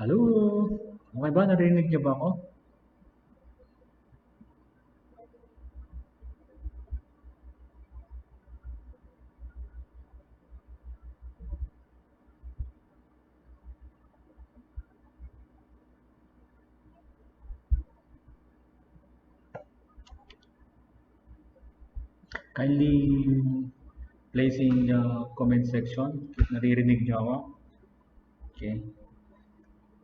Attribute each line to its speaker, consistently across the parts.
Speaker 1: Hello? Okay ba? Narinig niyo ba ako? Kindly place in the comment section if naririnig niyo ako. Okay.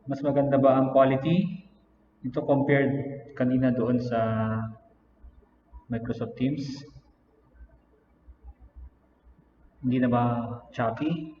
Speaker 1: Mas maganda ba ang quality? Ito compared kanina doon sa Microsoft Teams. Hindi na ba choppy?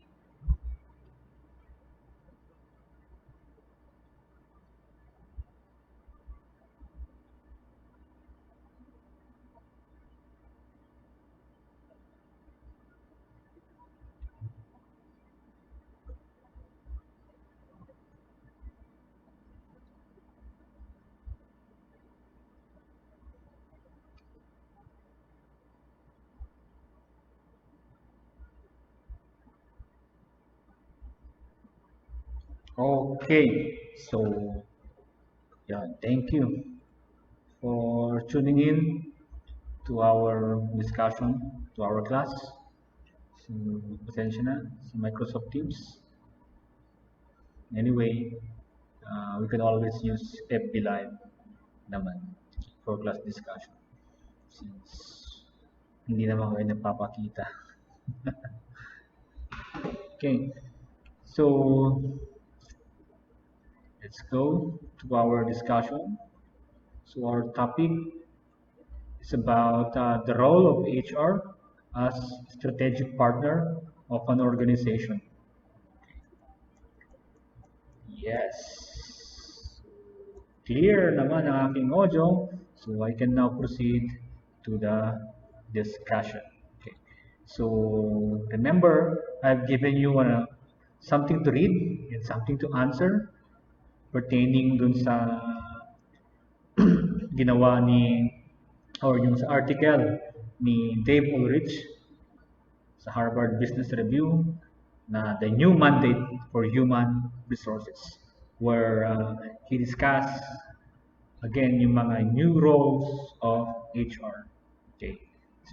Speaker 1: Okay. So, yeah, thank you for tuning in to our discussion, to our class. So, pasensya na sa Microsoft Teams. Anyway, we can always use FB Live naman for class discussion since hindi naman kayo nagpapakita. Okay, so let's go to our discussion. So our topic is about the role of HR as strategic partner of an organization. Yes. Clear naman ang aking audio, so I can now proceed to the discussion. Okay. So remember, I've given you something to read and something to answer pertaining dun sa ginawa ni or yung sa article ni Dave Ulrich sa Harvard Business Review na The New Mandate for Human Resources, where he discussed again yung mga new roles of HR. Okay.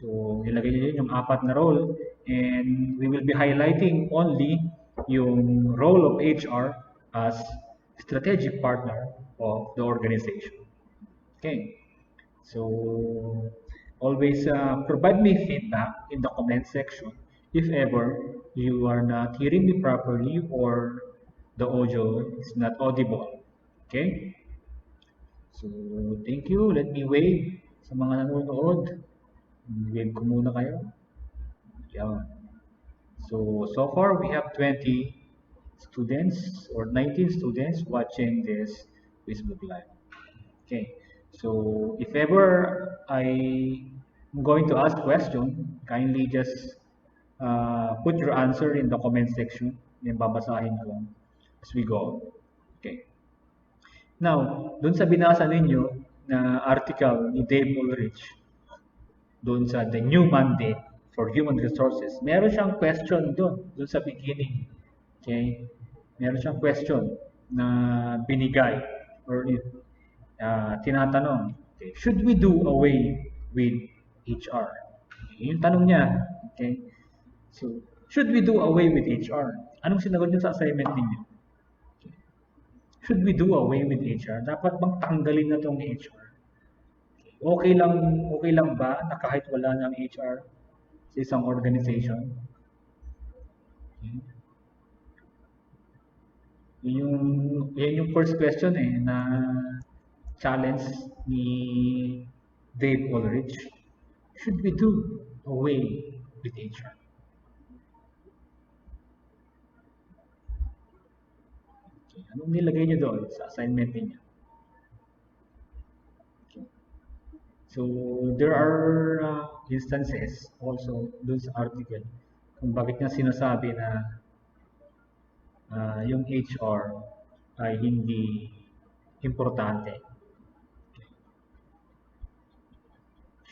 Speaker 1: So, nilagay niyo yun yung apat na role and we will be highlighting only yung role of HR as strategic partner of the organization. Okay. So, always provide me feedback in the comment section if ever you are not hearing me properly or the audio is not audible. Okay? So, thank you. Let me wave sa mga nanonood. Wave ko muna kayo. Yan. So far we have 20 students or 19 students watching this Facebook Live. Okay. So, if ever I'm going to ask question, kindly just put your answer in the comment section. Yung babasahin ko as we go. Okay. Now, dun sa binasa ninyo na article ni Dave Ulrich, dun sa The New Mandate for Human Resources, meron siyang question dun sa beginning. Okay? Meron siyang question na binigay or tinatanong, okay, should we do away with HR? Yung tanong niya, okay? So, should we do away with HR? Anong sinagot niyo sa assignment ninyo? Should we do away with HR? Dapat bang tanggalin na tong HR? Okay lang ba na kahit wala ng HR sa isang organization? Okay. Yan yung first question na challenge ni Dave Ulrich. Should we do away with HR? Okay. Anong nilagay niyo doon sa assignment niyo? Okay. So, there are instances also doon sa article kung bakit niya sinasabi na yung HR ay hindi importante.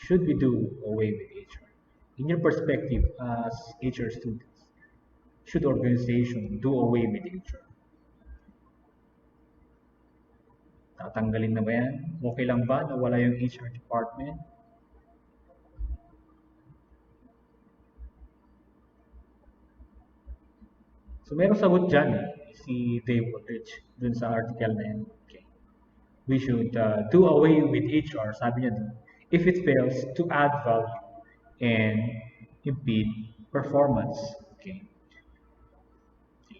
Speaker 1: Should we do away with HR? In your perspective as HR students, should organization do away with HR? Tatanggalin na ba yan? Okay lang ba na wala yung HR department? So merong sagot dyan si Dave Ulrich dun sa article na yan. Okay. We should do away with HR, sabi niya dun, if it fails to add value and impede performance. Okay.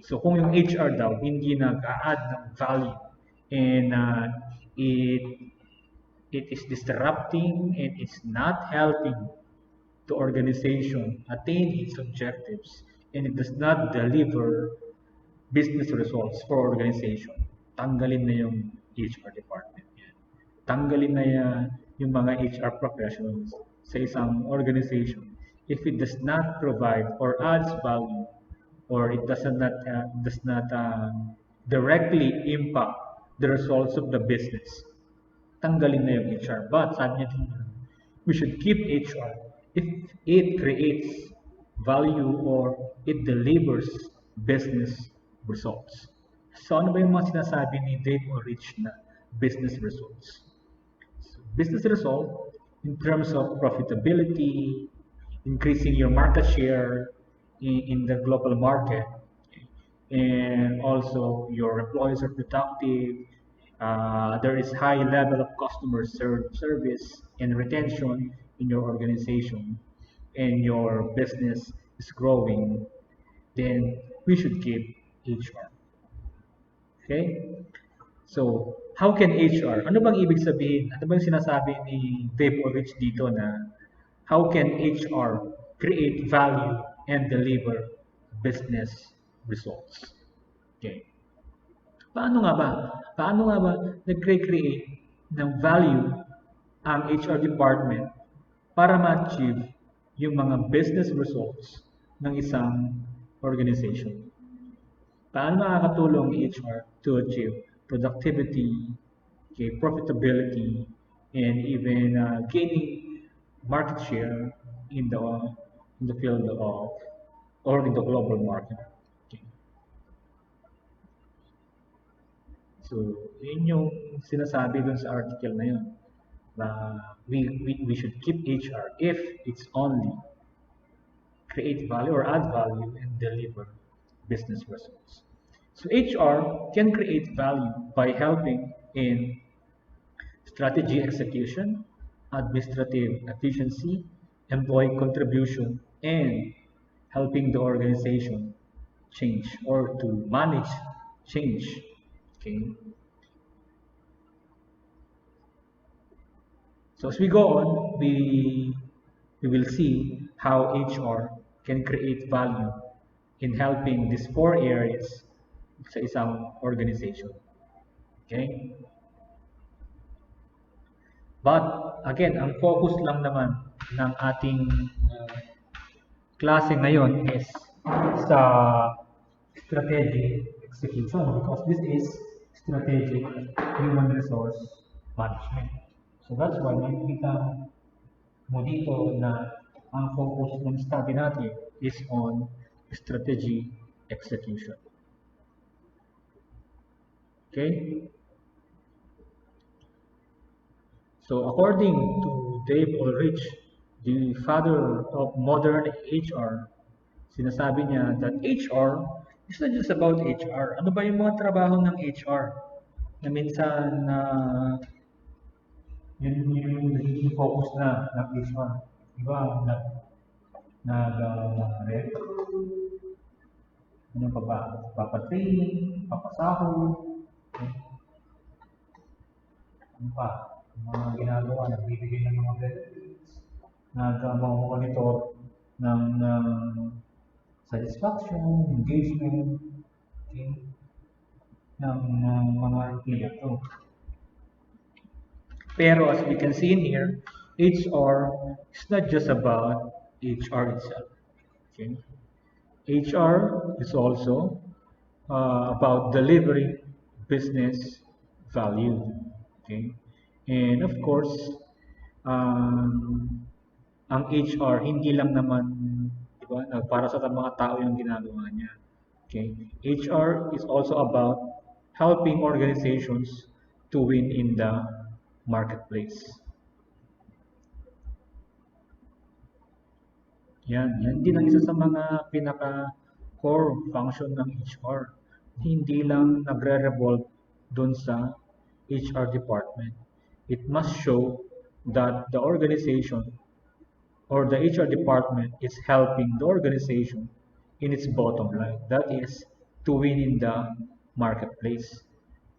Speaker 1: So kung yung HR daw hindi nag-a-add ng value and it it is disrupting and it's not helping the organization attain its objectives and it does not deliver business results for organization, tanggalin na yung HR department. Tanggalin na yung mga HR professionals sa isang organization if it does not provide or adds value or it does not directly impact the results of the business. Tanggalin na yung HR. But sabi niya dito, we should keep HR if it creates value or it delivers business results. So ano ba yung mga sinasabi ni Dave Ulrich na business results? So, business result in terms of profitability, increasing your market share in the global market, and also your employees are productive, there is high level of customer service and retention in your organization, and your business is growing, then we should keep HR. Okay? So, how can HR? Ano bang ibig sabihin? Ano bang sinasabi ni Dave Ulrich dito na how can HR create value and deliver business results? Okay. Paano nga ba? Paano nga ba nag-create ng value ang HR department para ma-achieve yung mga business results ng isang organization? Paano nakakatulong ang HR to achieve productivity, okay, profitability, and even gaining market share in the field of or in the global market? Okay. So, yun yung sinasabi dun sa article na yun. We should keep HR if it's only create value or add value and deliver business results. So HR can create value by helping in strategy execution, administrative efficiency, employee contribution, and helping the organization change or to manage change. Okay. So as we go on, we will see how HR can create value in helping these 4 areas sa isang organization. Okay? But again, ang focus lang naman ng ating klase ngayon is sa strategic execution because this is strategic human resource management. So that's why makikita mo dito na ang focus ng study natin is on strategy execution. Okay? So according to Dave Ulrich, the father of modern HR, sinasabi niya that HR is not just about HR. Ano ba yung mga trabaho ng HR? Na minsan yun yung nagiging focus na ng HR. Diba? Ano pa ba? Papatraining, papasahod, ano pa? Mga ginagawa, nagbibigay ng mga benefits, nag-monitor ng satisfaction, engagement, okay, ng mga empleyado. Pero as we can see in here, HR is not just about HR itself. Okay? HR is also about delivering business value. Okay? And of course, ang HR hindi lang naman, di ba, para sa mga tao yung ginagawa niya. Okay? HR is also about helping organizations to win in the marketplace. Yan din ang isa sa mga pinaka-core function ng HR. Hindi lang nagre-revolve dun sa HR department. It must show that the organization or the HR department is helping the organization in its bottom line. That is to win in the marketplace.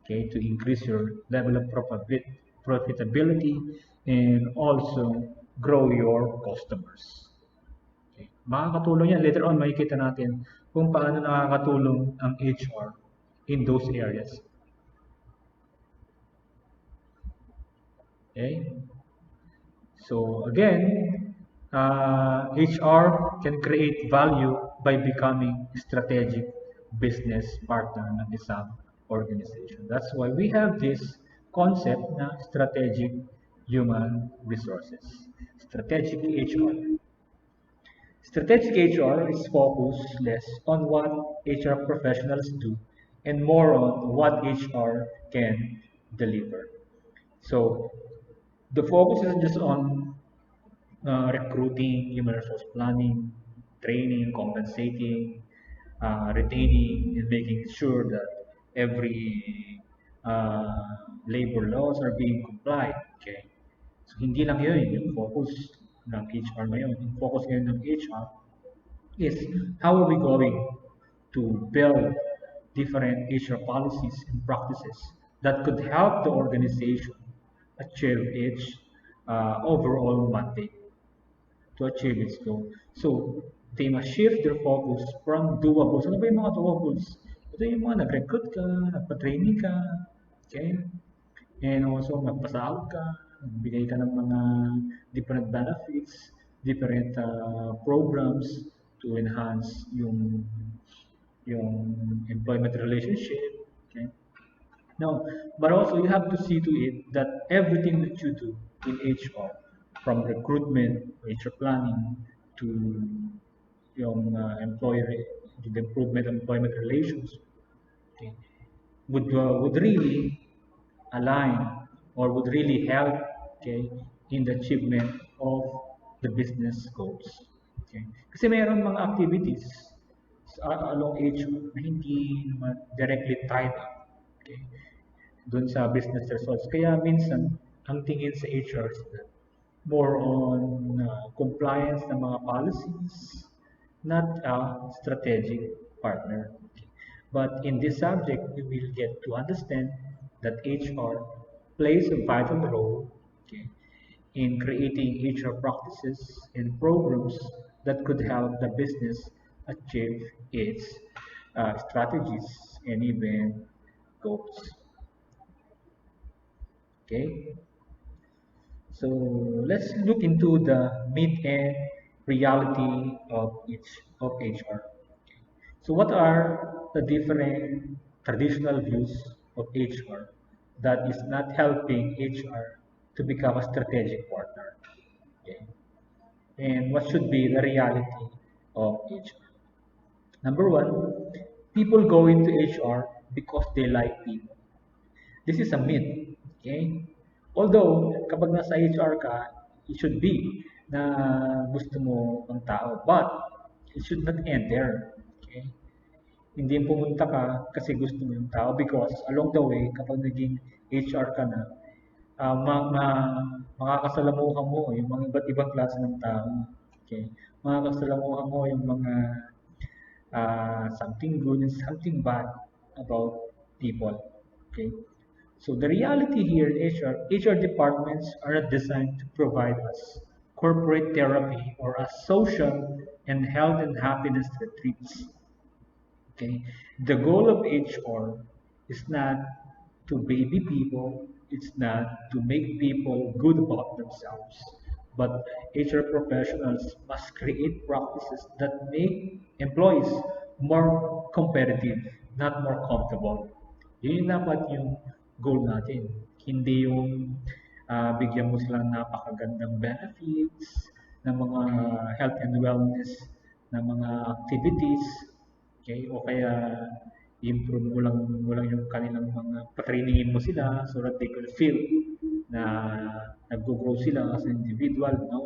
Speaker 1: Okay, to increase your level of profitability and also grow your customers. Okay. Makakatulong yan. Later on, makikita natin kung paano nakakatulong ang HR in those areas. Okay. So again, HR can create value by becoming a strategic business partner ng isang organization. That's why we have this concept na strategic human resources. Strategic HR. Strategic HR is focused less on what HR professionals do and more on what HR can deliver. So the focus is just on recruiting, human resource planning, training, compensating, retaining, and making sure that every labor laws are being complied. Okay? So hindi lang yun yung focus ng HR ngayon. Yung focus ngayon ng HR is how are we going to build different HR policies and practices that could help the organization achieve its overall mandate to achieve its goal. So, they must shift their focus from doables. Ano ba yung mga doables? Ito yung mga nag-recruit ka, nagpa-training ka, okay? And also, magpasahod ka, nagbigay ka ng mga different benefits, different programs to enhance yung employment relationship, okay? Now, but also you have to see to it that everything that you do in HR, from recruitment, HR planning, to yung employer, the improvement of employment relations, okay, would really align or would really help, okay, in the achievement of the business goals. Okay? Kasi mayroon mga activities along HR na hindi naman directly tied up, okay, doon sa business results. Kaya minsan, ang tingin sa HR is that more on compliance ng mga policies, not a strategic partner. But in this subject, we will get to understand that HR plays a vital role, okay, in creating HR practices and programs that could help the business achieve its strategies and even goals. Okay, so let's look into the myth and reality of HR. So what are the different traditional views of HR that is not helping HR to become a strategic partner? Okay. And what should be the reality of HR? Number one, people go into HR because they like people. This is a myth. Okay? Although, kapag nasa HR ka, it should be na gusto mo ang tao. But, it should not end there. Okay? Hindi pumunta ka kasi gusto mo yung tao because along the way, kapag naging HR ka na, makakasalamuhan mo yung mga iba't ibang klase ng tao. Okay? Makakasalamuhan mo yung mga something good and something bad about people. Okay? So the reality here in HR departments are not designed to provide us corporate therapy or a social and health and happiness retreats. Okay, the goal of HR is not to baby people. It's not to make people good about themselves. But HR professionals must create practices that make employees more competitive, not more comfortable. Yun dapat yung goal natin. Hindi yung bigyan mo sila ng napakagandang benefits, ng mga health and wellness, ng mga activities, okay? O kaya improve mo lang yung kanilang mga patrainingin mo sila so that they could feel na nag-grow sila as an individual. No,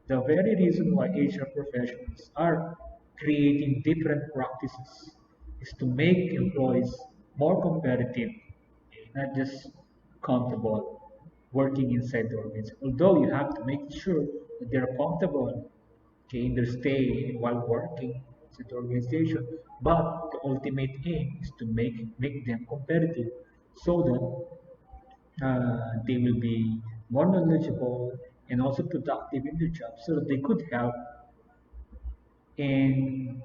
Speaker 1: the very reason why HR professionals are creating different practices is to make employees more competitive, not just comfortable working inside the organization. Although you have to make sure that they're comfortable, okay, in their stay while working inside the organization, but the ultimate aim is to make them competitive so that they will be more knowledgeable and also productive in their job so that they could help in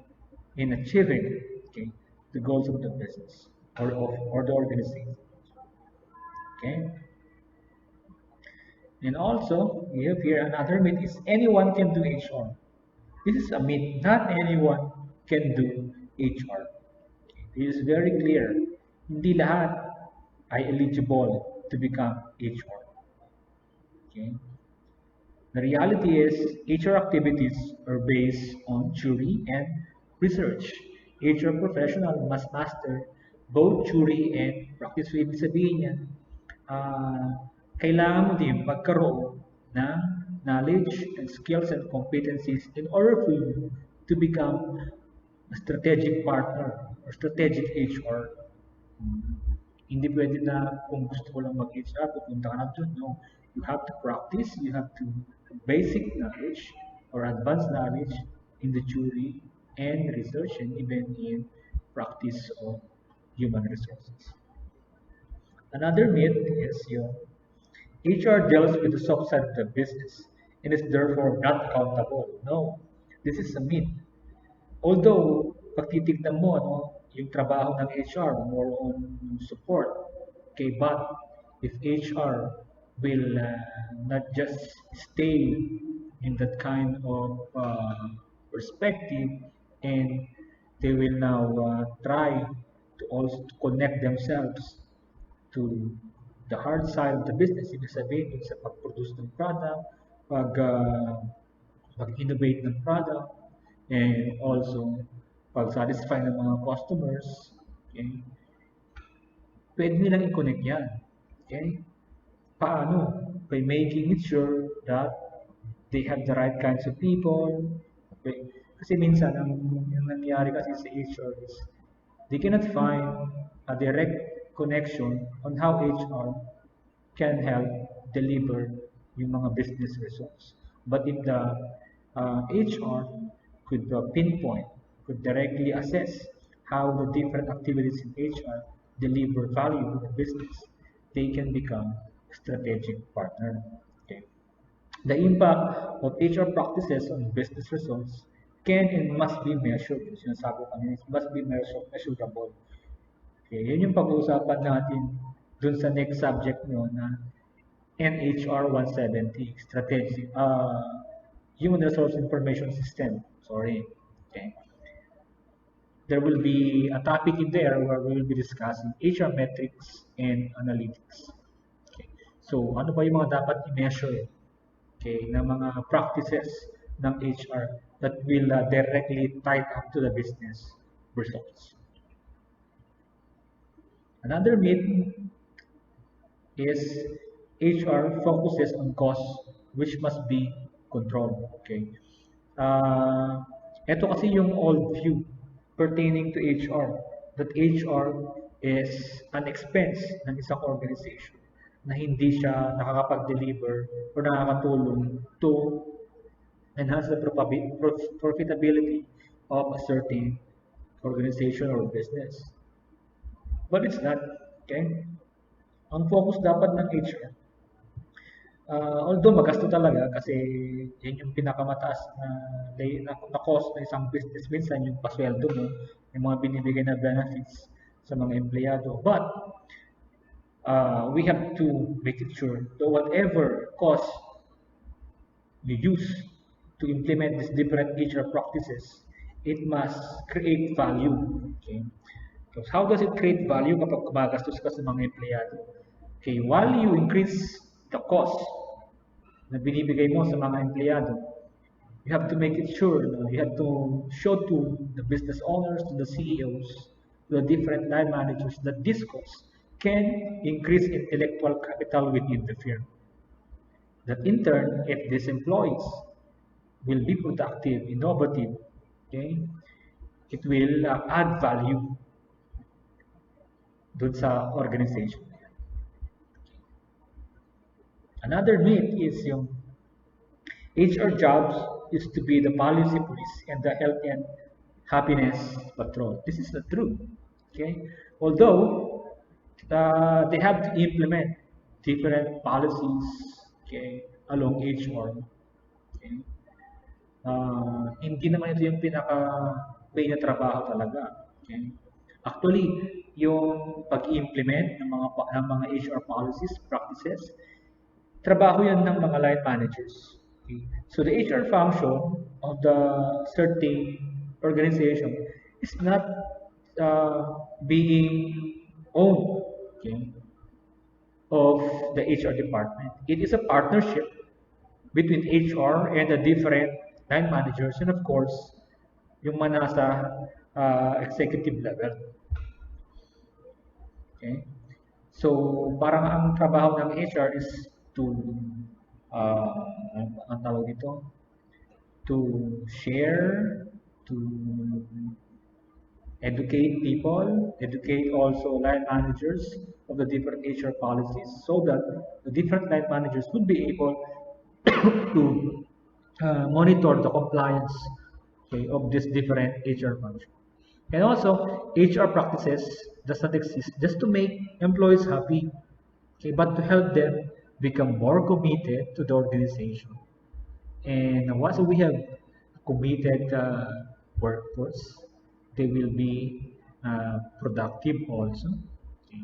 Speaker 1: achieving, okay, the goals of the business or the organization. Okay, and also we have here another myth is anyone can do HR. This is a myth. Not anyone can do HR. It is very clear. Hindi lahat ay eligible to become HR. Okay. The reality is, HR activities are based on theory and research. HR professional must master both theory and practice. So, ibig sabihin yan, kailangan mo din magkaroon ng knowledge and skills and competencies in order for you to become a strategic partner or strategic HR. Hindi pwede na kung gusto ko lang mag-HR, pupunta ka na doon. No. You have to practice, you have to have basic knowledge or advanced knowledge in the theory and research and even in practice of human resources. Another myth is yung HR deals with the soft side of the business and is therefore not accountable. No, this is a myth. Although, pag titignan mo, ano, yung trabaho ng HR, more on support. Okay, but if HR will not just stay in that kind of perspective and they will now try to also to connect themselves to the hard side of the business, ibig sabihin sa pag-produce ng product, pag-innovate ng product, and also pag-satisfy ng mga customers, okay, pwede nilang i-connect yan. Okay? Paano? By making it sure that they have the right kinds of people. Okay? Kasi minsan, ang nangyayari kasi sa HR is they cannot find a direct connection on how HR can help deliver yung mga business results. But if the HR could pinpoint, could directly assess how the different activities in HR deliver value to the business, they can become a strategic partner. Okay. The impact of HR practices on business results can and must be measured. Yung sinasabi ko kanina, it must be measurable. Okay, yun yung pag-uusapan natin dun sa next subject nyo na NHR 170, Strategy, Human Resource Information System. Sorry. Okay. There will be a topic in there where we will be discussing HR metrics and analytics. Okay. So, ano ba yung mga dapat i-measure, okay, na mga practices ng HR that will directly tie up to the business results. Another myth is HR focuses on costs which must be controlled. Okay. Ito kasi yung old view pertaining to HR, that HR is an expense ng isang organization na hindi siya nakakapag-deliver or nakakatulong to enhance the profitability of a certain organization or business. But it's not. Okay? Ang focus dapat ng HR, although magasto talaga kasi yan yung pinakamataas na cost ng isang business, minsan yung pasweldo mo, yung mga binibigay na benefits sa mga empleyado. But we have to make it sure that whatever cost you use to implement these different HR practices, it must create value. Okay? So how does it create value kapag gumagastos ka sa mga empleyado? Okay, while you increase the cost na binibigay mo sa mga empleyado, you have to make it sure, you have to show to the business owners, to the CEOs, to the different line managers that this course can increase intellectual capital within the firm. That in turn, if these employees will be productive, innovative, okay, it will add value dun sa organization. Another myth is yung HR jobs is to be the policy police and the health and happiness patrol. This is not true. Okay, although they have to implement different policies, okay, along HR. Okay, hindi naman ito yung pinaka-main na trabaho talaga. Okay, actually, yung pag-implement ng mga HR policies, practices, trabaho yan ng mga line managers. Okay? So the HR function of the certain organization is not being owned, okay, of the HR department. It is a partnership between HR and the different line managers and of course, yung mga nasa executive level. Okay? So, parang ang trabaho ng HR is to ang tawag dito, to share, to educate people, educate also line managers of the different HR policies so that the different line managers would be able to monitor the compliance, okay, of these different HR functions. And also, HR practices does not exist just to make employees happy, okay, but to help them become more committed to the organization. And once we have committed workforce, they will be productive also. Okay.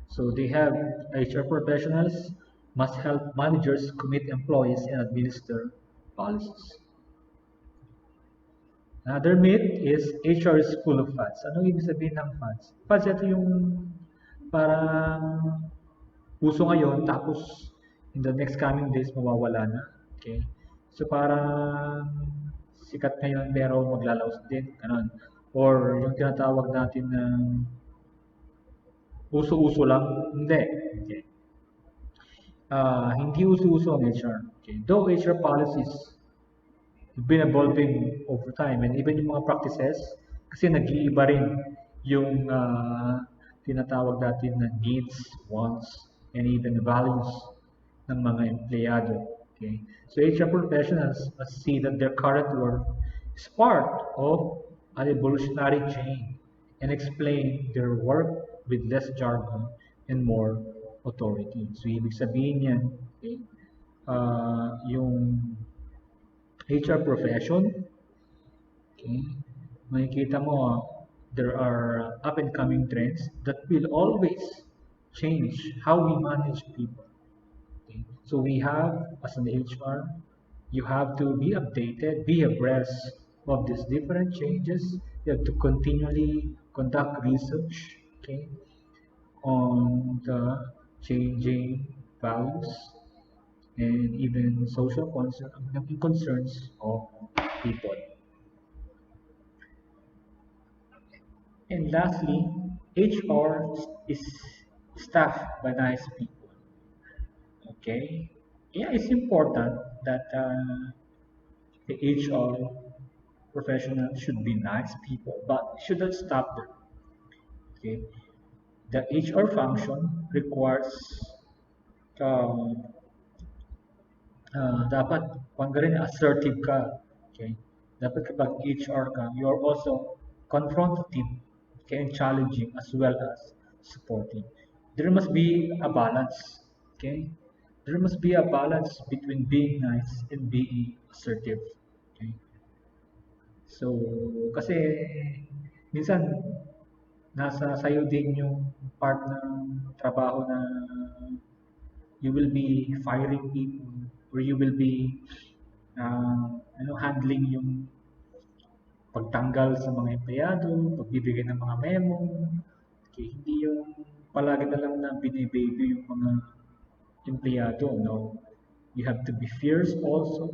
Speaker 1: So they have HR professionals must help managers commit employees and administer policies. Another myth is HR is full of fads. Ano ibig sabihin ng fads? Fads, ito yung parang uso ngayon, tapos in the next coming days, mawawala na. Okay? So parang sikat ngayon pero maglalaos din. Ganun. Or yung tinatawag natin na uso-uso lang. Hindi. Okay. Hindi uso-uso ang HR. Okay. Though HR policies have been evolving over time and even yung mga practices, kasi nag-iiba rin yung tinatawag natin na needs, wants, and even values ng mga empleyado. Okay? So HR professionals must see that their current work is part of an evolutionary chain and explain their work with less jargon and more authority. So ibig sabihin yan, okay, yung HR profession, okay, makikita mo there are up and coming trends that will always change how we manage people. Okay? So we have, as an HR, you have to be updated, be abreast of these different changes. You have to continually conduct research, okay, on the changing values and even social concerns of people. And lastly, HR is staffed by nice people. Okay? Yeah, it's important that the HR professional should be nice people, but it shouldn't stop there. Okay? The HR function requires dapat kung rin assertive ka. Okay? Dapat kapag HR ka, you're also confrontative, okay, and challenging as well as supporting. There must be a balance. Okay? There must be a balance between being nice and being assertive. Okay? So, kasi minsan nasa sayo din yung part ng trabaho na you will be firing people or you will be handling yung pagtanggal sa mga empleyado, pagbibigay ng mga memo. Okay, hindi yung palagi na lang na binibaby yung mga empleyado, no? You have to be fierce also,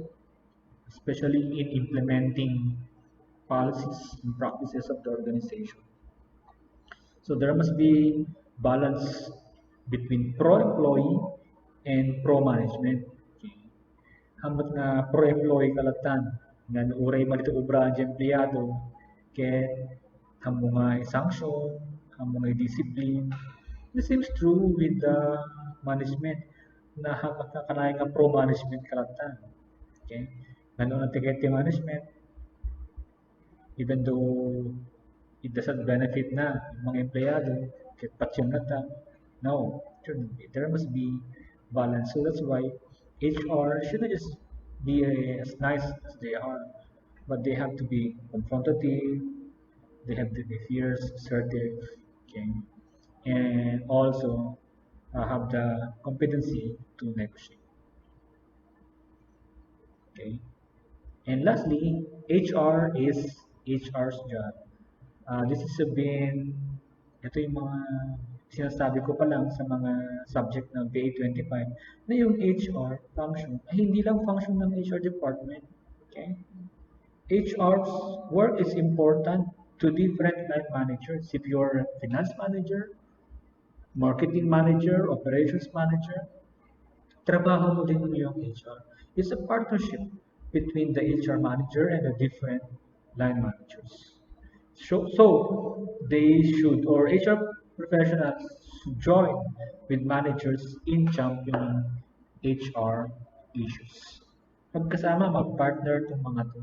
Speaker 1: especially in implementing policies, and practices of the organization. So there must be balance between pro-employee and pro-management. Okay. Hamat nga pro-employee kalatan, nga uray man ito ubra ang empleyado, kaya hamo nga sanction, hamo nga discipline. The same is true with the management na hamat nga kanay nga pro-management kalatan. Okay. Ganun ang ticket management, even though it doesn't benefit na yung mga empleyado, kahit patsyon na ta. No, there must be balance. So that's why HR shouldn't just be as nice as they are, but they have to be confrontative, they have to be fierce, assertive, okay, and also have the competency to negotiate. Okay. And lastly, HR is HR's job. This is ito yung mga sinasabi ko pa lang sa mga subject ng BA 25 na yung HR function ay hindi lang function ng HR department. Okay? HR's work is important to different line managers. If you're a finance manager, marketing manager, operations manager, trabaho mo din yung HR. It's a partnership between the HR manager and the different line managers. So they should, or HR professionals should join with managers in championing HR issues. Magkasama, mag-partner itong mga to.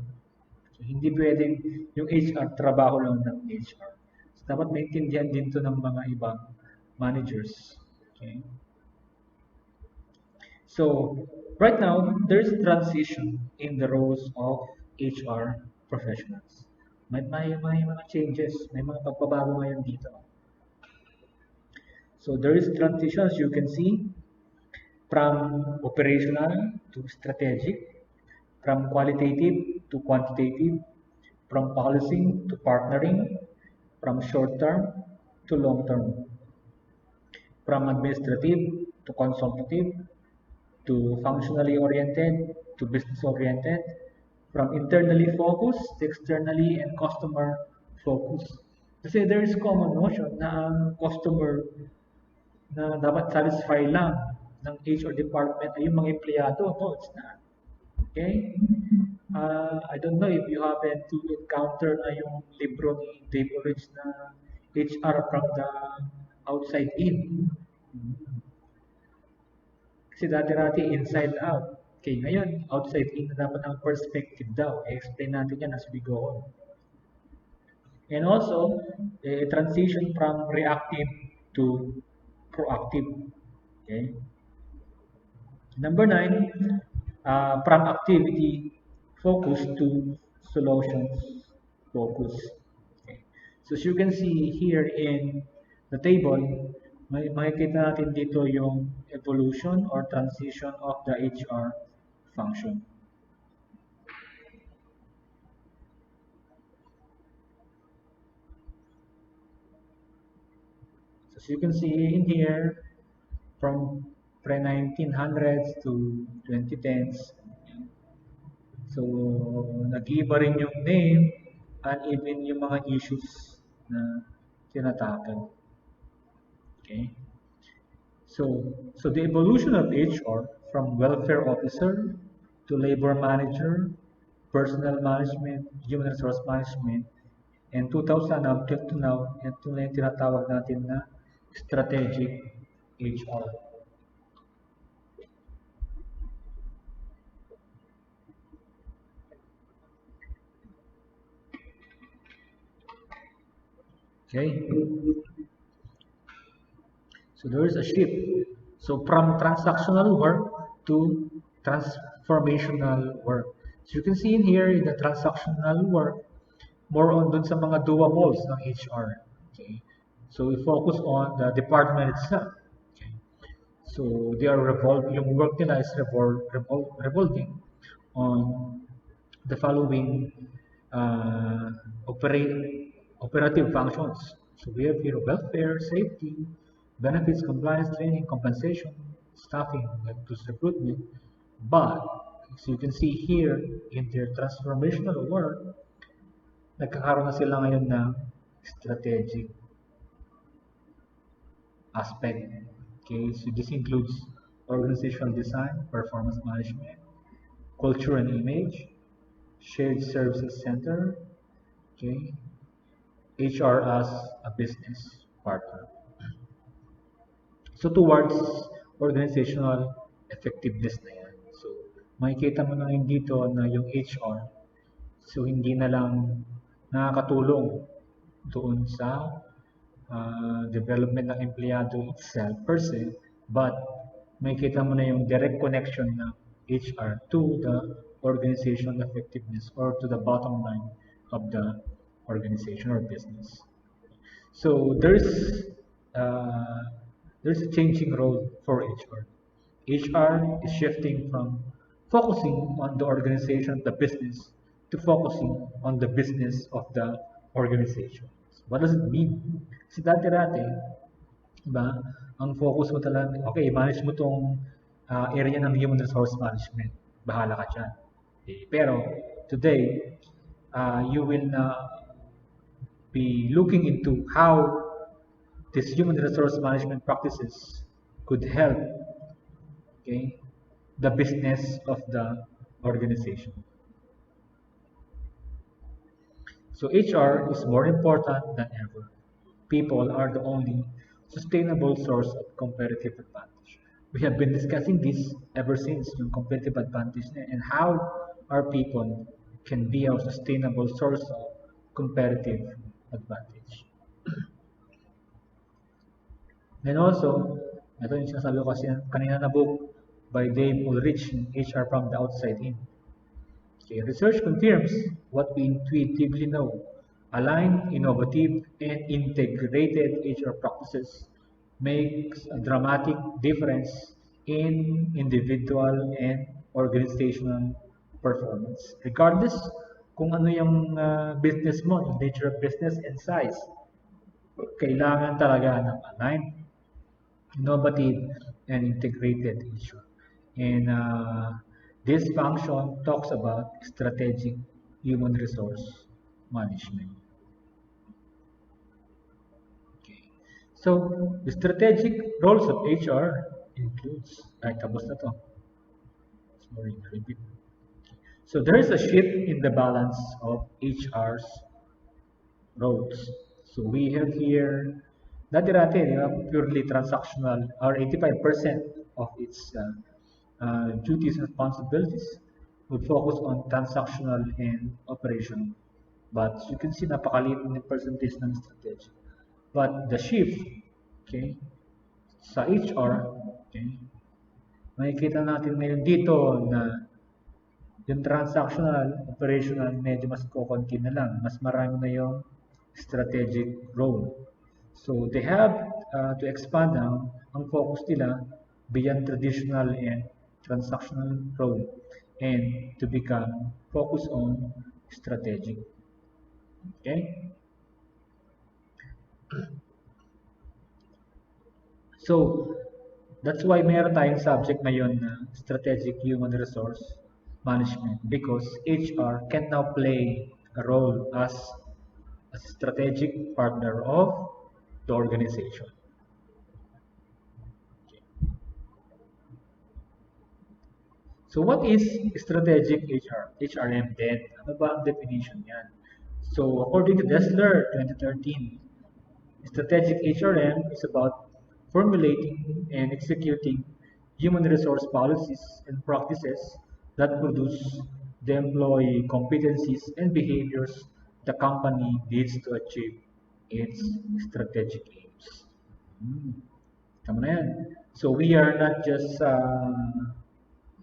Speaker 1: So, hindi pwedeng yung HR, trabaho lang ng HR. So, dapat maintindihan din to ng mga ibang managers. Okay? So, right now, there's a transition in the roles of HR professionals. May mga changes, may mga pagbabago ngayon dito. So there is transition, as you can see, from operational to strategic, from qualitative to quantitative, from policy to partnering, from short-term to long-term, from administrative to consultative, to functionally oriented to business-oriented, from internally focused to externally and customer focused. Kasi there is common notion na ang customer na dapat satisfy lang ng HR department ay yung mga empleyado. No, it's not. Okay? I don't know if you happen to encounter na yung libro ni Dave Ulrich na HR from the outside in. Kasi dati-dati inside out. Okay, ngayon, outside in na dapat ang perspective daw. I-explain natin yan as we go on. And also, transition from reactive to proactive. Okay. Number 9, from activity focus to solutions focus. Okay. So as you can see here in the table, makikita natin dito yung evolution or transition of the HR function. So as you can see in here, from pre-1900s to 2010s, so nag-iba rin yung name and even yung mga issues na tinatackle. Okay. So the evolution of HR from welfare officer to labor manager, personnel management, human resource management, and 2000 up till to now, ito na yung tinatawag natin na strategic HR. Okay. So there is a shift. So from transactional work to transformational work. So you can see in here in the transactional work, more on dun sa mga doables ng HR. Okay. So we focus on the department itself. Okay. So they are yung work nila is revolving on the following operative functions. So we have here welfare, safety, benefits, compliance, training, compensation, staffing, like to recruitment. But as you can see here in their transformational work, nagkakaroon na sila ngayon ng strategic aspect. Okay, so this includes organizational design, performance management, culture and image, shared services center, okay, HR as a business partner. So towards organizational effectiveness na yan. So makikita mo na rin dito na yung HR, so hindi na lang nakakatulong doon sa development ng empleyado itself per se, but makikita mo na yung direct connection ng HR to the organizational effectiveness or to the bottom line of the organization or business. So there's a changing role for HR. HR is shifting from focusing on the organization, the business, to focusing on the business of the organization. So what does it mean? Kasi dati-dati, diba, ang focus mo talaga, okay, manage mo tong area ng human resource management. Bahala ka dyan. Okay. Pero today, you will be looking into how these human resource management practices could help, okay, the business of the organization. So HR is more important than ever. People are the only sustainable source of competitive advantage. We have been discussing this ever since yung competitive advantage and how our people can be a sustainable source of competitive advantage. And also, ito yung sinasabi ko kasi kanina na book by Dave Ulrich, HR from the Outside In. Okay, research confirms what we intuitively know. Aligned, innovative, and integrated HR practices makes a dramatic difference in individual and organizational performance. Regardless kung ano yung business mo, yung nature of business and size, kailangan talaga ng aligned, innovative, and integrated issue. And this function talks about strategic human resource management. Okay. So, the strategic roles of HR includes, tapos na to. Sorry, repeat. So, there is a shift in the balance of HR's roles. So, we have here dati-dati, purely transactional, or 85% of its duties and responsibilities would focus on transactional and operational. But as you can see, napakaliit ng percentage ng strategy. But the shift, okay, sa HR, okay, makikita natin ngayon dito na yung transactional, operational, medyo mas kukunti na lang. Mas marami na yung strategic role. So they have to expand now ang focus nila beyond traditional and transactional role and to become focused on strategic. Okay? So that's why meron tayong subject ngayon na strategic human resource management because HR can now play a role as a strategic partner of the organization. So what is strategic HR? HRM then? Ano ba ang definition niyan? So according to Dessler 2013, strategic HRM is about formulating and executing human resource policies and practices that produce the employee competencies and behaviors the company needs to achieve its strategic aims. Tama na yan. So we are not just,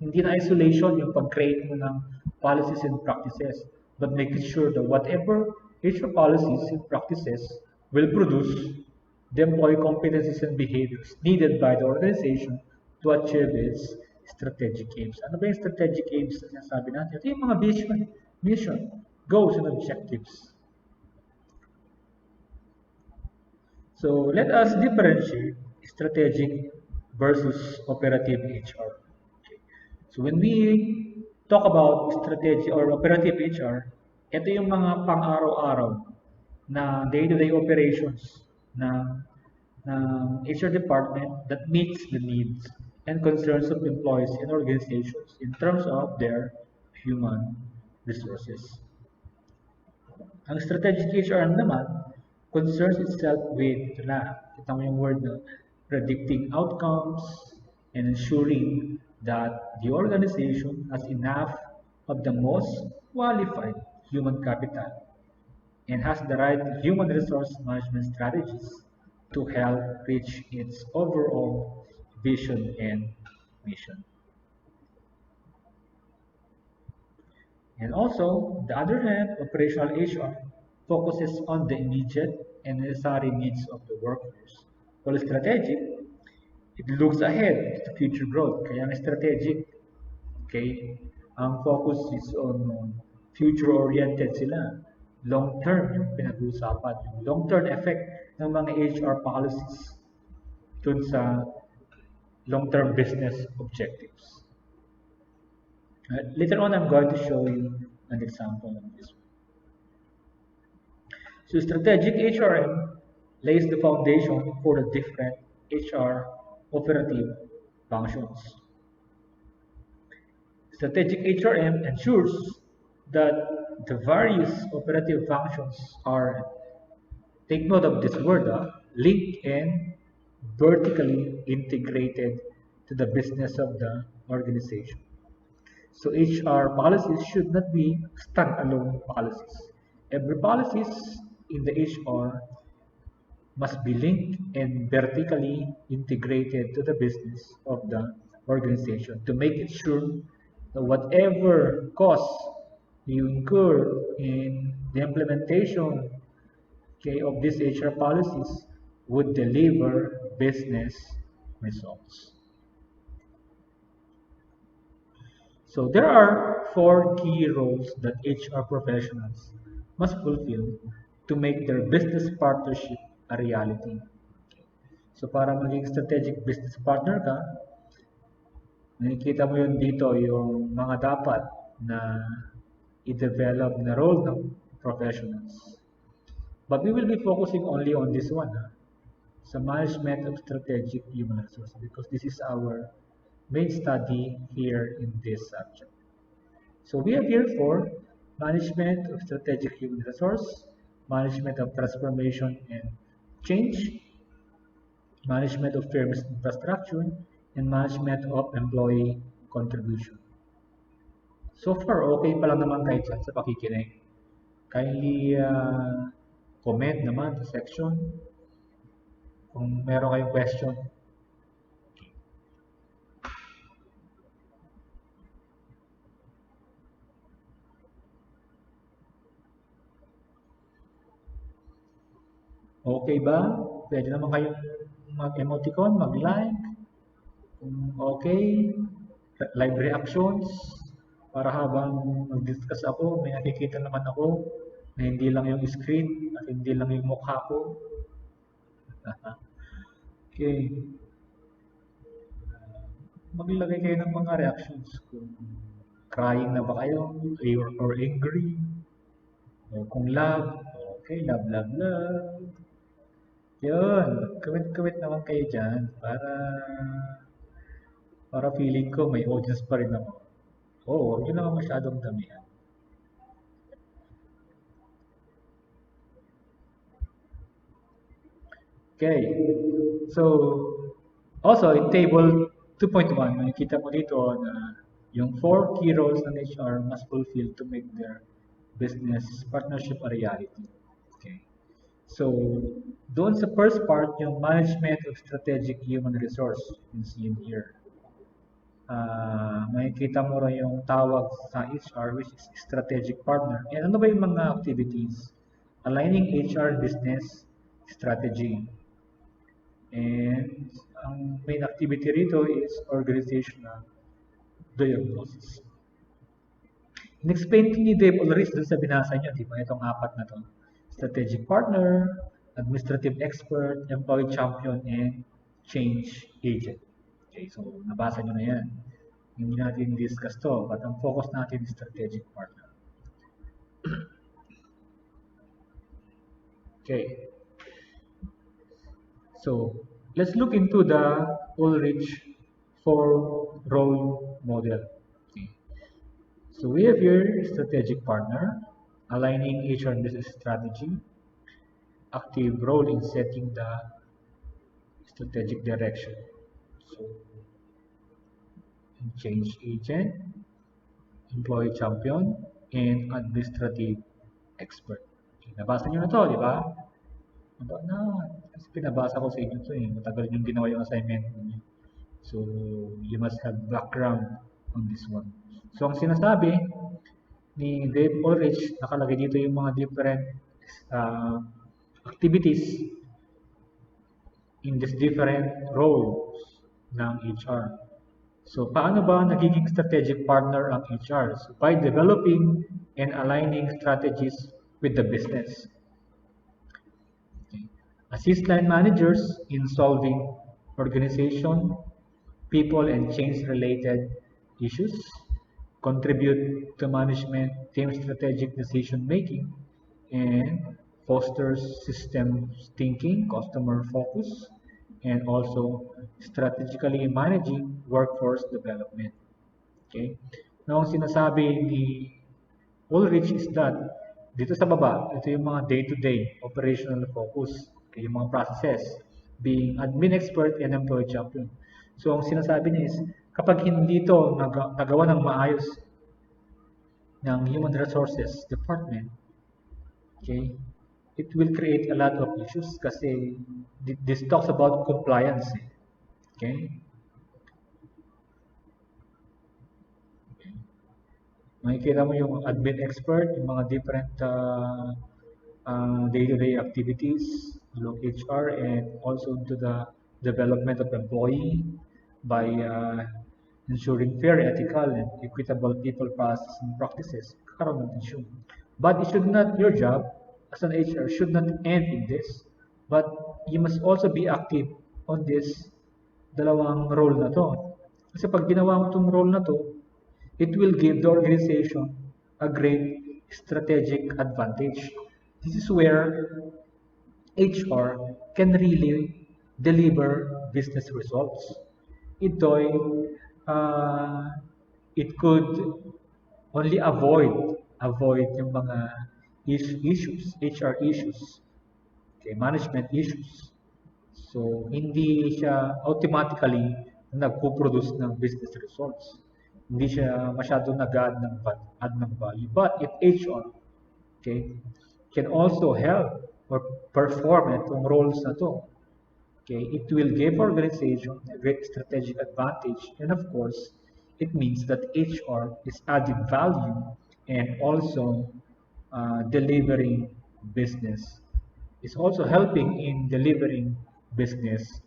Speaker 1: hindi na isolation yung pag-create mo ng policies and practices, but making sure that whatever HR policies and practices will produce the employee competencies and behaviors needed by the organization to achieve its strategic aims. Ano ba yung strategic aims na sinasabi natin? Ito yung mga mission, goals, and objectives. So let us differentiate strategic versus operative HR. Okay. So when we talk about strategy or operative HR, Ito yung mga pang-araw-araw na day-to-day operations na ng HR department that meets the needs and concerns of employees and organizations in terms of their human resources. Ang strategic HR naman concerns itself with, ito na, kita mo yung word na, predicting outcomes and ensuring that the organization has enough of the most qualified human capital and has the right human resource management strategies to help reach its overall vision and mission. And also, the other hand, operational HR focuses on the immediate and necessary needs of the workforce. While strategic, it looks ahead to future growth. Kaya ang strategic, okay, ang focus is on future-oriented sila. Long-term yung pinag-uusapan, yung long-term effect ng mga HR policies dun sa long-term business objectives. Later on, I'm going to show you an example of this. So strategic HRM lays the foundation for the different HR operative functions. Strategic HRM ensures that the various operative functions are, take note of this word, linked and vertically integrated to the business of the organization. So HR policies should not be standalone policies. Every policies in the HR must be linked and vertically integrated to the business of the organization to make it sure that whatever costs you incur in the implementation, okay, of these HR policies would deliver business results. So there are 4 key roles that HR professionals must fulfill to make their business partnership a reality. So para maging strategic business partner ka, nakikita mo yun dito yung mga dapat na i-develop na role ng professionals. But we will be focusing only on this one, sa management of strategic human resources, because this is our main study here in this subject. So we have here 4: management of strategic human resource, management of transformation and change, management of firm's infrastructure, and management of employee contribution. So far, okay pa lang naman kayo dyan sa pakikinig. Kindly comment naman sa section kung meron kayong question. Okay ba? Pwede naman kayong mag-emoticon, mag-like. Kung okay, live reactions. Para habang mag-discuss ako, may nakikita naman ako na hindi lang yung screen at hindi lang yung mukha ko. Okay. Maglagay kayo ng mga reactions. Kung crying na ba kayo, or angry, o kung love, okay, love, love, love. Yun, kawit-kawit naman kayo dyan para feeling ko may audience pa rin ako. Oo, huwag nyo naman masyadong damihan. Okay, so also in table 2.1, makikita mo dito na yung 4 key roles ng HR must fulfill to make their business partnership a reality. Okay. So, doon sa first part, yung management of strategic human resource, you see in here. Makikita mo rin yung tawag sa HR, which is strategic partner. And ano ba yung mga activities? Aligning HR business strategy. And ang main activity rito is organizational diagnosis. In-explain ni Dave Ulrich dun sa binasa niyo, di ba? Itong 4 na to. Strategic partner, administrative expert, employee champion, and change agent. Okay, so nabasa nyo na yan. Hindi natin discuss to, but ang focus natin is strategic partner. Okay. So let's look into the Ulrich four role model. Okay. So we have here strategic partner, aligning HR and business strategy, active role in setting the strategic direction. So change agent, employee champion, and administrative expert. Okay, nabasa nyo na to, di ba? Na, kasi pinabasa ko sa inyo to eh. Matagal yung ginawa yung assignment niyo. So, you must have background on this one. So, ang sinasabi ni Dave Ulrich, nakalagay dito yung mga different activities in these different roles ng HR. So, paano ba nagiging strategic partner ang HR? So, by developing and aligning strategies with the business. Okay. Assist line managers in solving organization, people, and change-related issues. Contribute to management team strategic decision-making, and fosters systems thinking, customer focus, and also strategically managing workforce development. Okay? Now, ang sinasabi ni Ulrich is that dito sa baba, ito yung mga day-to-day operational focus, okay, yung mga processes, being admin expert and employee champion. So, ang sinasabi niya is, kapag hindi ito nagawa ng maayos ng human resources department, okay, it will create a lot of issues kasi this talks about compliance. Okay? Makikita mo yung admin expert, yung mga different day-to-day activities, HR, and also into the development of employee by ensuring fair, ethical, and equitable people processes and practices. Kakaroon ng issue. But it should not, your job as an HR should not end in this. But you must also be active on this dalawang role na to. Kasi pag ginawa mo itong role na to, it will give the organization a great strategic advantage. This is where HR can really deliver business results. It could only avoid yung mga issues, HR issues, okay, management issues. So, hindi siya automatically nagpo-produce ng business results. Hindi siya masyado nag-add ng value. But if HR, okay, can also help or perform itong roles na to, okay, it will give organization a great strategic advantage. And of course, it means that HR is adding value and also delivering business. It's also helping in delivering business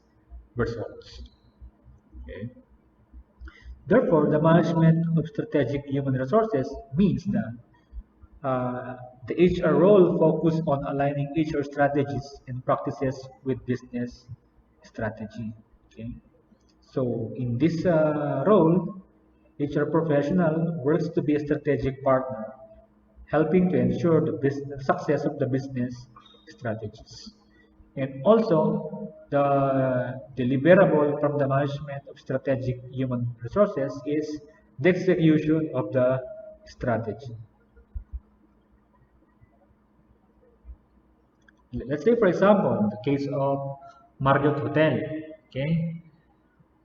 Speaker 1: results. Okay. Therefore, the management of strategic human resources means that the HR role focus on aligning HR strategies and practices with business strategy. Okay. So, in this role, HR professional works to be a strategic partner, helping to ensure the business success of the business strategies. And also, the deliverable from the management of strategic human resources is the execution of the strategy. Let's say, for example, in the case of Marriott Hotel, okay?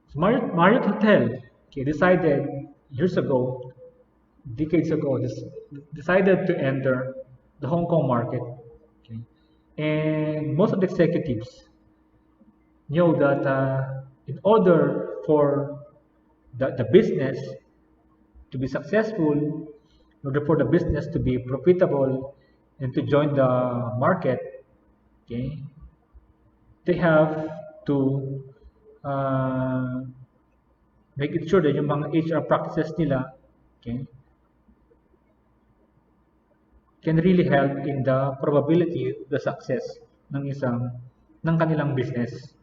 Speaker 1: So Marriott Hotel, okay, decided years ago, decades ago, decided to enter the Hong Kong market. Okay? And most of the executives know that in order for the business to be successful, in order for the business to be profitable and to join the market, okay, they have to make it sure that yung mga HR practices nila, okay, can really help in the probability of the success ng kanilang business.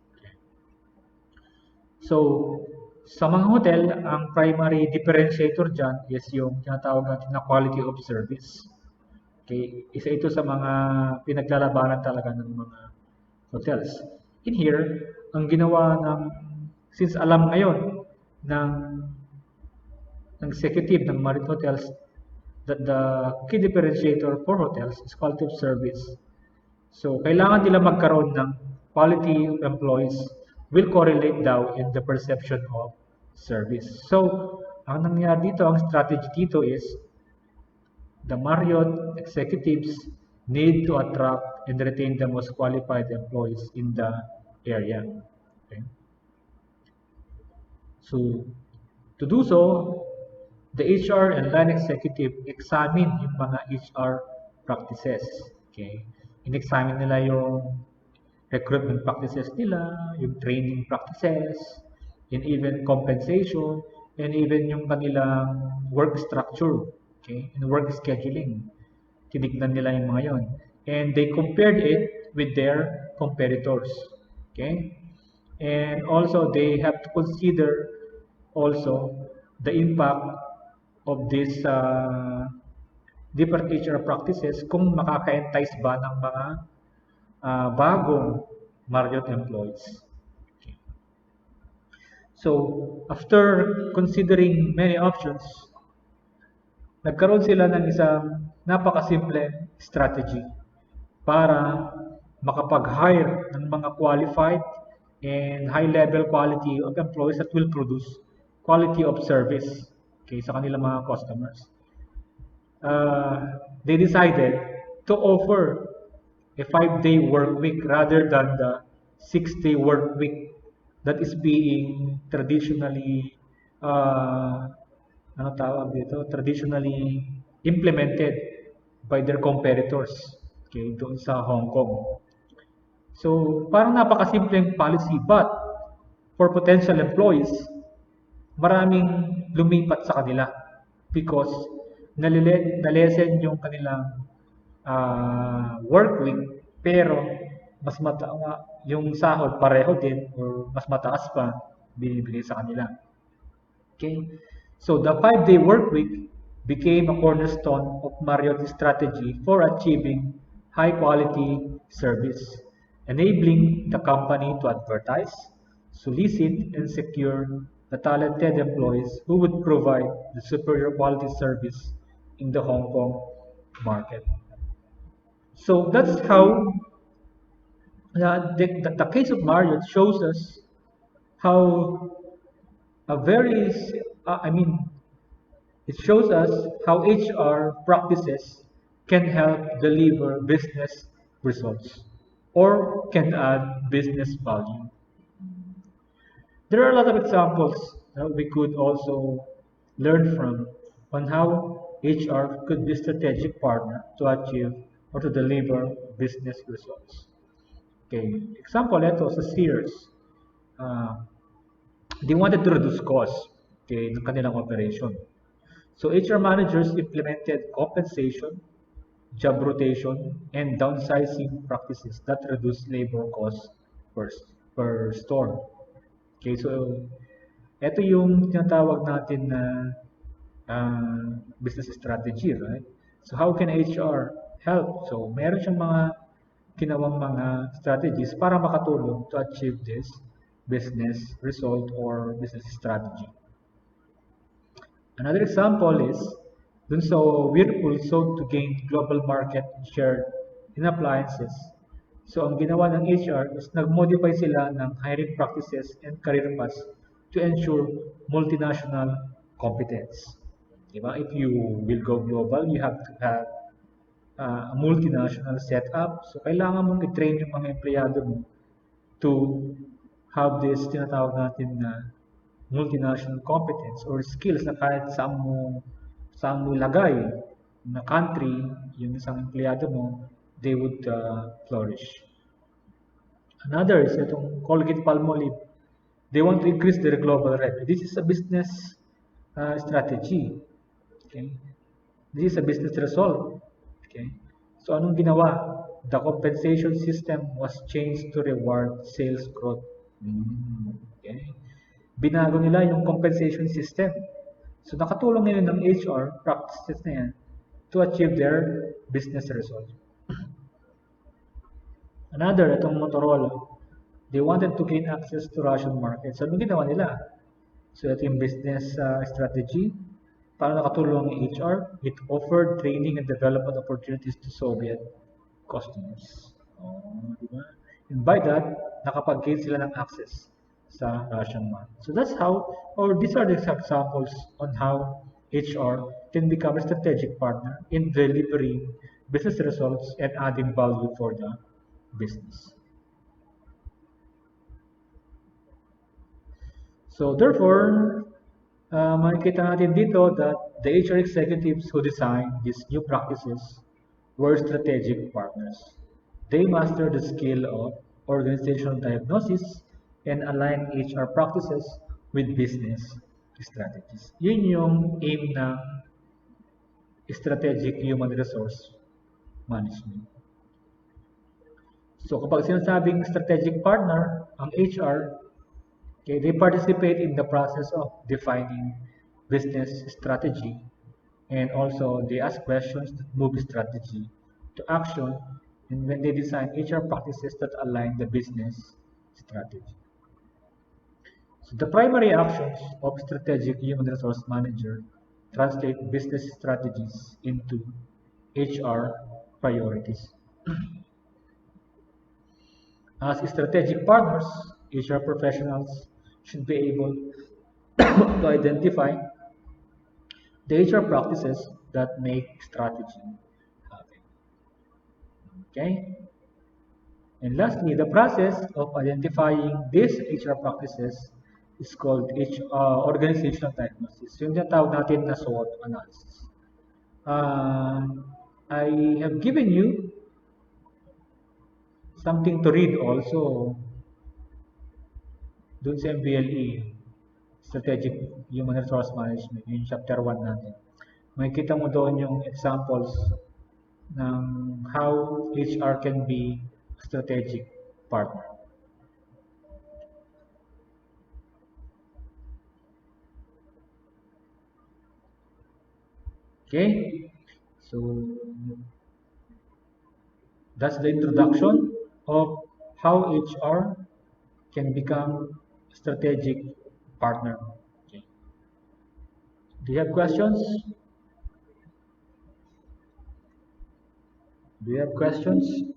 Speaker 1: So, sa mga hotel, ang primary differentiator dyan is yung tinatawag natin na quality of service. Okay, isa ito sa mga pinaglalabanan talaga ng mga hotels. In here, ang ginawa since alam ngayon ng, ng executive ng Marriott Hotels that the key differentiator for hotels is quality of service. So, kailangan nila magkaroon ng quality of employees will correlate daw in the perception of service. So, ang nangyari dito, ang strategy dito is the Marriott executives need to attract and retain the most qualified employees in the area. Okay? So, to do so, the HR and line executive examine yung mga HR practices. Okay? In-examine nila yung recruitment practices nila, yung training practices, and even compensation, and even yung kanilang work structure, okay, and work scheduling. Tinignan nila yung mga yon. And they compared it with their competitors. Okay? And also, they have to consider also the impact of these different HR practices kung makaka-entice ba ng mga bagong Marriott employees. Okay. So, after considering many options, nagkaroon sila ng isang napakasimple strategy para makapag-hire ng mga qualified and high-level quality of employees that will produce quality of service, okay, sa kanilang mga customers. They decided to offer a 5-day work week rather than the 6-day work week that is being traditionally traditionally implemented by their competitors, okay, doon sa Hong Kong. So, parang napakasimpleng policy, but for potential employees, maraming lumipat sa kanila because nalesen yung kanilang work week, pero mas yung sahod pareho din or mas mataas pa binibigay sa kanila. Okay? So the 5-day work week became a cornerstone of Marriott's strategy for achieving high quality service, enabling the company to advertise, solicit, and secure the talented employees who would provide the superior quality service in the Hong Kong market. So that's how the case of Marriott shows us how a very, it shows us how HR practices can help deliver business results or can add business value. There are a lot of examples that we could also learn from on how HR could be a strategic partner to achieve or to deliver business results. Okay, example ito sa Sears. They wanted to reduce costs, okay, ng kanilang operation. So HR managers implemented compensation, job rotation, and downsizing practices that reduce labor costs per store. Okay, so ito yung tinatawag natin na business strategy, right? So how can HR help? So meron siyang mga ginawang mga strategies para makatulong to achieve this business result or business strategy. Another example is dun sa Whirlpool sought to gain global market share in appliances. So ang ginawa ng HR is nag-modify sila ng hiring practices and career paths to ensure multinational competence. Diba? If you will go global, you have to have a multinational setup. So kailangan mong i-train yung mga empleyado mo to have this tinatawag natin na multinational competence or skills na kahit saan mo ilagay na country, yung isang empleyado mo, they would flourish. Another is itong Colgate-Palmolive. They want to increase their global revenue. This is a business strategy. Okay? This is a business result. Okay? So anong ginawa? The compensation system was changed to reward sales growth. Okay? Binago nila yung compensation system. So nakatulong ngayon ng HR practices na yan to achieve their business result. Another, itong Motorola, they wanted to gain access to Russian market. So, ano ginawa nila? So, ito yung business strategy. Paano nakatulong ang HR? It offered training and development opportunities to Soviet customers. Oh, diba? And by that, nakapag-gain sila ng access sa Russian market. So that's how, or these are the examples on how HR can become a strategic partner in delivering business results and adding value for the business. So therefore, makikita natin dito that the HR executives who designed these new practices were strategic partners. They master the skill of organizational diagnosis and align HR practices with business strategies. Yun yung aim ng strategic human resource management. So kapag sinasabing strategic partner, ang HR, okay, they participate in the process of defining business strategy, and also they ask questions that move strategy to action, and when they design HR practices that align the business strategy. So the primary actions of strategic human resource manager translate business strategies into HR priorities. As strategic partners, HR professionals should be able to identify the HR practices that make strategy happen. Okay? And lastly, the process of identifying these HR practices is called organizational diagnosis. Yung tinatawag natin na SWOT analysis. I have given you something to read also dun sa MBLE, Strategic Human Resource Management, yung chapter 1 natin. Makikita mo doon yung examples ng how HR can be a strategic partner. Okay, so that's the introduction of how HR can become a strategic partner. Okay. Do you have questions? Do you have questions?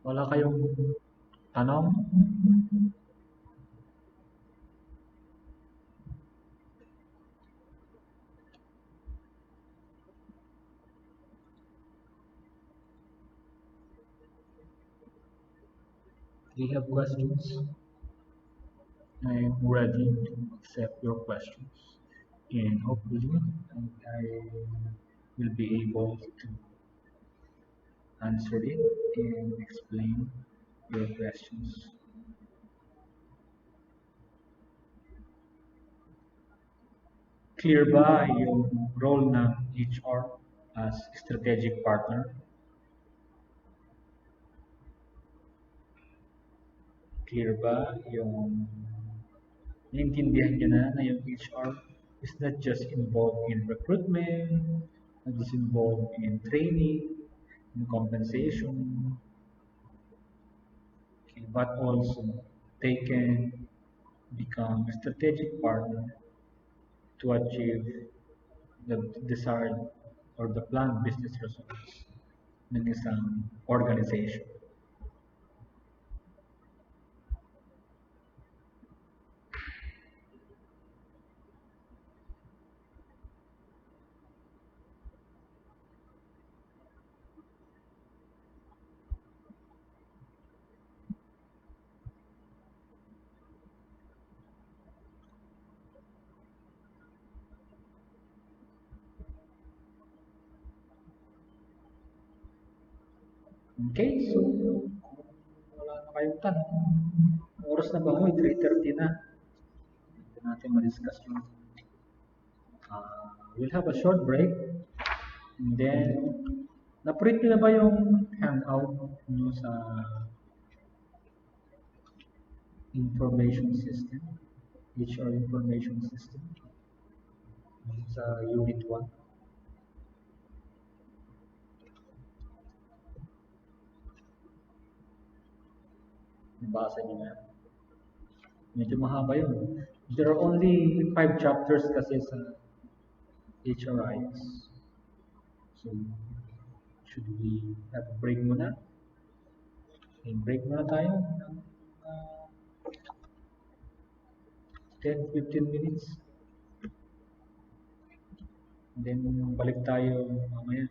Speaker 1: Wala kayong tanong? Do you have questions? I'm ready to accept your questions, and hopefully I will be able to answer it and explain your questions. Clear ba yung role ng HR as strategic partner? Clear ba yung naintindihan niyo na yung HR is not just involved in recruitment, not just involved in training, in compensation, okay, but also they can become a strategic partner to achieve the desired or the planned business results ng isang organization. Okay, so kung wala na kayong tanong, oras na ba ho? 3:30 na. Hindi natin ma-discuss yung we'll have a short break and then na-print nyo na ba yung handout nyo sa information system? HR information system sa unit 1. Nabasa nyo na. Medyo mahaba yun. There are only 5 chapters kasi sa HRIS. So, should we have a break muna? Okay, break muna tayo ng 10-15 minutes. And then, balik tayo mamaya.